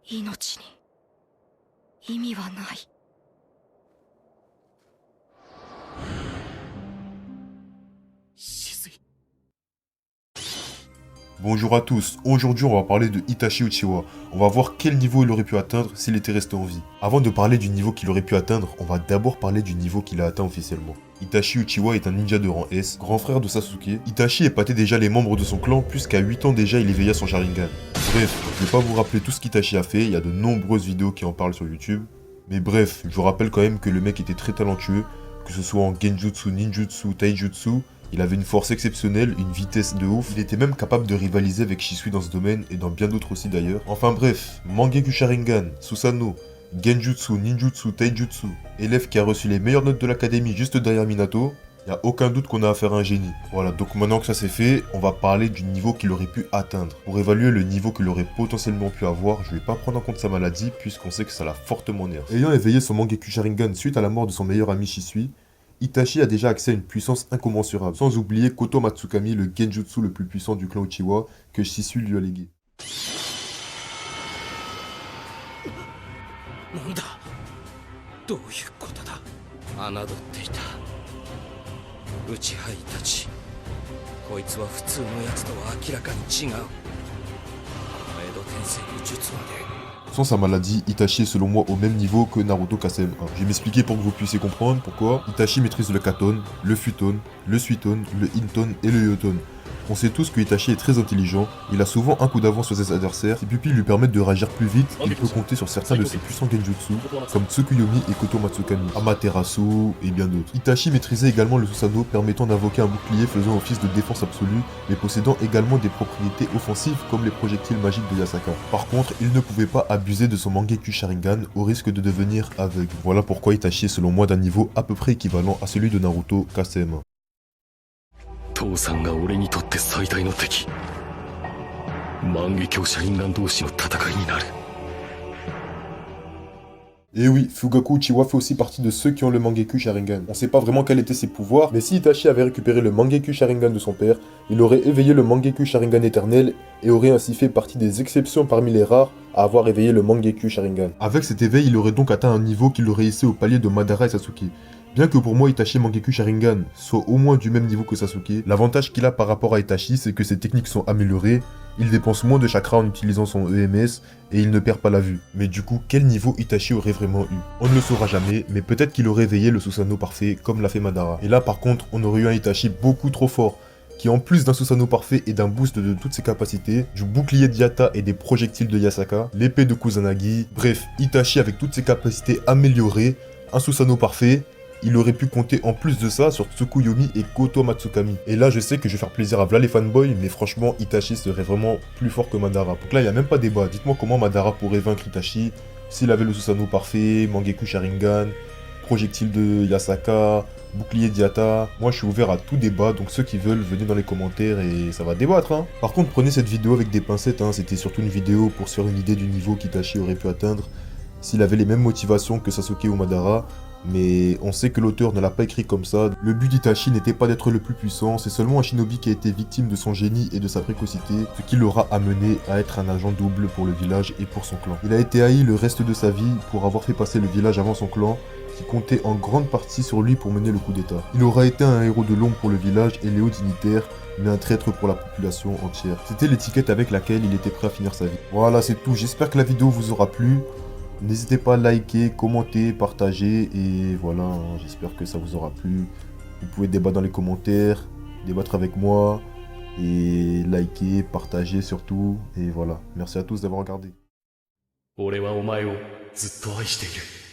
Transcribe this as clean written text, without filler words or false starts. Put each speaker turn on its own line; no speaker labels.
命に意味はない。
Bonjour à tous, aujourd'hui on va parler de Itachi Uchiwa. On va voir quel niveau il aurait pu atteindre s'il était resté en vie. Avant de parler du niveau qu'il aurait pu atteindre, on va d'abord parler du niveau qu'il a atteint officiellement. Itachi Uchiwa est un ninja de rang S, grand frère de Sasuke. Itachi épatait déjà les membres de son clan puisqu'à 8 ans déjà il éveilla son Sharingan. Bref, je vais pas vous rappeler tout ce qu'Itachi a fait, il y a de nombreuses vidéos qui en parlent sur YouTube. Mais bref, je vous rappelle quand même que le mec était très talentueux, que ce soit en Genjutsu, Ninjutsu, Taijutsu. Il avait une force exceptionnelle, une vitesse de ouf, il était même capable de rivaliser avec Shisui dans ce domaine et dans bien d'autres aussi d'ailleurs. Enfin bref, Mangekyou Sharingan, Susanoo, Genjutsu, Ninjutsu, Taijutsu, élève qui a reçu les meilleures notes de l'académie juste derrière Minato, y a aucun doute qu'on a affaire à un génie. Voilà, donc maintenant que ça c'est fait, on va parler du niveau qu'il aurait pu atteindre. Pour évaluer le niveau qu'il aurait potentiellement pu avoir, je vais pas prendre en compte sa maladie puisqu'on sait que ça l'a fortement nerf. Ayant éveillé son Mangekyou Sharingan suite à la mort de son meilleur ami Shisui, Itachi a déjà accès à une puissance incommensurable, sans oublier Koto Matsukami, le genjutsu le plus puissant du clan Uchiwa, que Shisui lui a légué. Sans sa maladie, Itachi est selon moi au même niveau que Naruto Kasem 1. Je vais m'expliquer pour que vous puissiez comprendre pourquoi. Itachi maîtrise le Katon, le Futon, le Suiton, le Inton et le Yoton. On sait tous que Itachi est très intelligent, il a souvent un coup d'avance sur ses adversaires, ses pupilles lui permettent de réagir plus vite, et il peut compter sur certains de ses puissants genjutsu, comme Tsukuyomi et Koto Matsukami, Amaterasu et bien d'autres. Itachi maîtrisait également le Susanoo permettant d'invoquer un bouclier faisant office de défense absolue, mais possédant également des propriétés offensives comme les projectiles magiques de Yasaka. Par contre, il ne pouvait pas abuser de son Mangekyou Sharingan au risque de devenir aveugle. Voilà pourquoi Itachi est selon moi d'un niveau à peu près équivalent à celui de Naruto Kasem 1.
父さんが俺にとって最大の敵万華鏡シャリンガン同士の戦いになる。
Et oui, Fugaku Uchiwa fait aussi partie de ceux qui ont le Mangekyou Sharingan. On sait pas vraiment quels étaient ses pouvoirs, mais si Itachi avait récupéré le Mangekyou Sharingan de son père, il aurait éveillé le Mangekyou Sharingan éternel et aurait ainsi fait partie des exceptions parmi les rares à avoir éveillé le Mangekyou Sharingan. Avec cet éveil, il aurait donc atteint un niveau qui l'aurait hissé au palier de Madara et Sasuke. Bien que pour moi Itachi Mangekyou Sharingan soit au moins du même niveau que Sasuke, l'avantage qu'il a par rapport à Itachi c'est que ses techniques sont améliorées, il dépense moins de chakra en utilisant son EMS et il ne perd pas la vue. Mais du coup, quel niveau Itachi aurait vraiment eu? On ne le saura jamais, mais peut-être qu'il aurait éveillé le Susanoo parfait comme l'a fait Madara. Et là par contre, on aurait eu un Itachi beaucoup trop fort, qui en plus d'un Susanoo parfait et d'un boost de toutes ses capacités, du bouclier de Yatta et des projectiles de Yasaka, l'épée de Kusanagi, bref, Itachi avec toutes ses capacités améliorées, un Susanoo parfait. Il aurait pu compter en plus de ça sur Tsukuyomi et Koto Matsukami. Et là, je sais que je vais faire plaisir à Vla les fanboys, mais franchement, Itachi serait vraiment plus fort que Madara. Donc là, il n'y a même pas débat. Dites-moi comment Madara pourrait vaincre Itachi s'il avait le Susanoo parfait, Mangekyou Sharingan, projectile de Yasaka, bouclier de Yatta. Moi, je suis ouvert à tout débat, donc ceux qui veulent, venez dans les commentaires et ça va débattre. Hein. Par contre, prenez cette vidéo avec des pincettes. Hein. C'était surtout une vidéo pour se faire une idée du niveau qu'Itachi aurait pu atteindre s'il avait les mêmes motivations que Sasuke ou Madara. Mais on sait que l'auteur ne l'a pas écrit comme ça. Le but d'Itachi n'était pas d'être le plus puissant, c'est seulement un shinobi qui a été victime de son génie et de sa précocité, ce qui l'aura amené à être un agent double pour le village et pour son clan. Il a été haï le reste de sa vie pour avoir fait passer le village avant son clan, qui comptait en grande partie sur lui pour mener le coup d'état. Il aura été un héros de l'ombre pour le village et les hauts dignitaires, mais un traître pour la population entière. C'était l'étiquette avec laquelle il était prêt à finir sa vie. Voilà, c'est tout, j'espère que la vidéo vous aura plu. N'hésitez pas à liker, commenter, partager et voilà, hein, j'espère que ça vous aura plu. Vous pouvez débattre dans les commentaires, débattre avec moi et liker, partager surtout et voilà. Merci à tous d'avoir regardé.
俺はお前をずっと愛している。